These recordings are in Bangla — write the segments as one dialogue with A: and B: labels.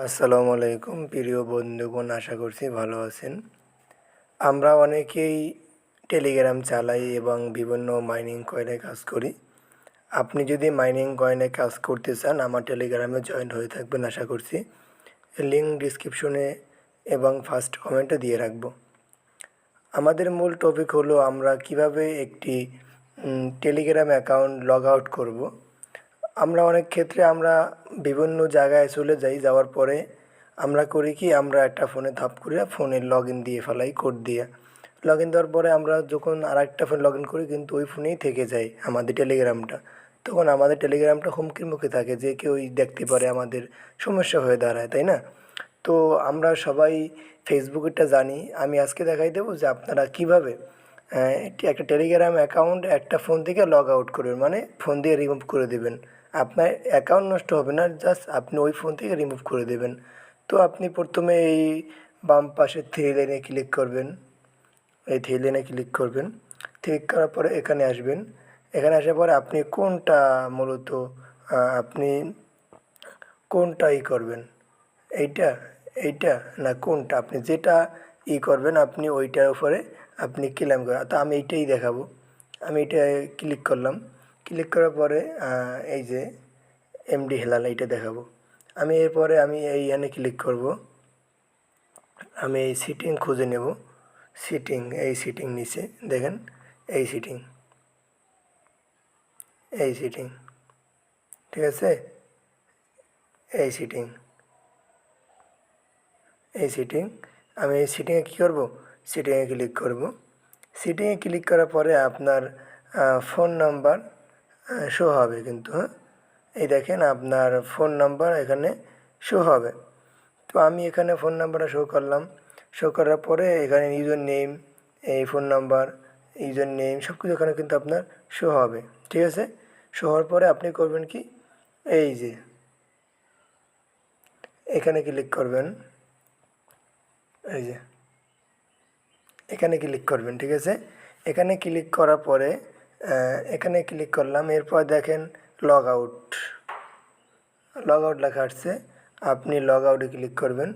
A: আসসালামু আলাইকুম প্রিয় বন্ধুগণ, আশা করছি ভালো আছেন। আমরা অনেকেই টেলিগ্রাম চালাই এবং বিভিন্ন মাইনিং কয়েনে কাজ করি। আপনি যদি মাইনিং কয়েনে কাজ করতে চান, আমার টেলিগ্রামে জয়েন হয়ে থাকবেন আশা করছি। লিঙ্ক ডিসক্রিপশনে এবং ফার্স্ট কমেন্টে দিয়ে রাখব। আমাদের মূল টপিক হলো আমরা কিভাবে একটি টেলিগ্রাম অ্যাকাউন্ট লগ আউট করব। আমরা অনেক ক্ষেত্রে আমরা বিভিন্ন জায়গায় চলে যাই, যাওয়ার পরে আমরা করি কি, আমরা একটা ফোনে ধাপ করে ফোনে লগ ইন দিয়ে ফেলাই কোড দিয়ে। লগ ইন দেওয়ার পরে আমরা যখন আরেকটা ফোনে লগ ইন করি, কিন্তু ওই ফোনেই থেকে যায় আমাদের টেলিগ্রামটা। তখন আমাদের টেলিগ্রামটা হুমকির মুখে থাকে যে কেউ দেখতে পারে, আমাদের সমস্যা হয়ে দাঁড়ায়, তাই না? তো আমরা সবাই ফেসবুকেরটা জানি। আমি আজকে দেখাই দেবো যে আপনারা কীভাবে একটা টেলিগ্রাম অ্যাকাউন্ট একটা ফোন থেকে লগ আউট করবেন, মানে ফোন দিয়ে রিমুভ করে দেবেন। আপনার অ্যাকাউন্ট নষ্ট হবে না, জাস্ট আপনি ওই ফোন থেকে রিমুভ করে দেবেন। তো আপনি প্রথমে এই বাম পাশে থ্রি লাইনে ক্লিক করবেন, এই থ্রি লাইনে ক্লিক করবেন। ক্লিক করার পরে এখানে আসবেন। এখানে আসার পরে আপনি কোনটা মূলত আপনি কোনটা করবেন, এইটা এইটা না কোনটা, আপনি যেটা করবেন আপনি ওইটার উপরে আপনি ক্লেম করেন। তো আমি এইটাই দেখাবো। আমি এটা ক্লিক করলাম। ক্লিক করার পরে এই যে এমডি হেলাল এইটা দেখাবো। আমি এরপরে আমি এইখানে ক্লিক করব। আমি এই সিটিং খুঁজে নেব। সিটিং, এই সিটিং নিচে দেখেন, এই সিটিং, এই সিটিং, ঠিক আছে? এই সিটিং, এই সিটিং, আমি এই সিটিংয়ে কী করব, সিটিংয়ে ক্লিক করব। সিটিংয়ে ক্লিক করার পরে আপনার ফোন নাম্বার শো হবে কিন্তু, হ্যাঁ, এই দেখেন আপনার ফোন নাম্বার এখানে শো হবে। তো আমি এখানে ফোন নাম্বারটা শো করলাম। শো করার পরে এখানে ইউজার নেম, এই ফোন নাম্বার, ইউজার নেম সব কিছু এখানে কিন্তু আপনার শো হবে, ঠিক আছে? শো হওয়ার পরে আপনি করবেন কি, এই যে এখানে ক্লিক করবেন, এই যে এখানে ক্লিক করবেন, ঠিক আছে? এখানে ক্লিক করার পরে এখানে ক্লিক করলাম। এরপর দেখেন লগ আউট, লগ আউট লেখা আসছে, আপনি লগ আউটে ক্লিক করবেন।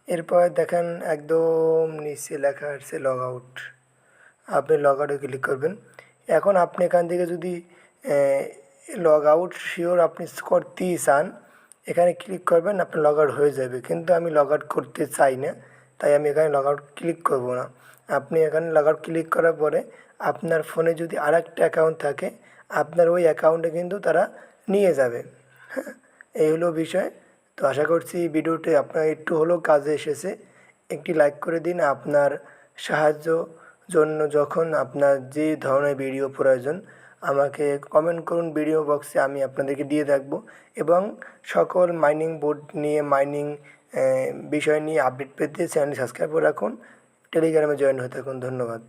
A: এরপর দেখেন একদম নিচে লেখা আসছে লগ আউট, আপনি লগ আউটে ক্লিক করবেন। এখন আপনি এখান থেকে যদি লগ আউট শিওর আপনি করতেই চান, এখানে ক্লিক করবেন, আপনার লগ আউট হয়ে যাবে। কিন্তু আমি লগ আউট করতে চাই না, তাই আমি এখানে লগ আউট ক্লিক করব না। আপনি এখানে লগ আউট ক্লিক করার পরে আপনার ফোনে যদি আরেকটা অ্যাকাউন্ট থাকে, আপনার ওই অ্যাকাউন্টে কিন্তু তারা নিয়ে যাবে, হ্যাঁ, এই হলো বিষয়। তো আশা করছি ভিডিওটি আপনার একটু হলেও কাজে এসেছে। একটি লাইক করে দিন। আপনার সাহায্য জন্য যখন আপনার যে ধরনের ভিডিও প্রয়োজন আমাকে কমেন্ট করুন ভিডিও বক্সে, আমি আপনাদেরকে দিয়ে থাকবো। এবং সকল মাইনিং বোর্ড নিয়ে, মাইনিং বিষয় নিয়ে আপডেট পেতে চ্যানেলটি সাবস্ক্রাইব করে রাখুন, টেলিগ্রামে জয়েন হয়ে থাকুন। ধন্যবাদ।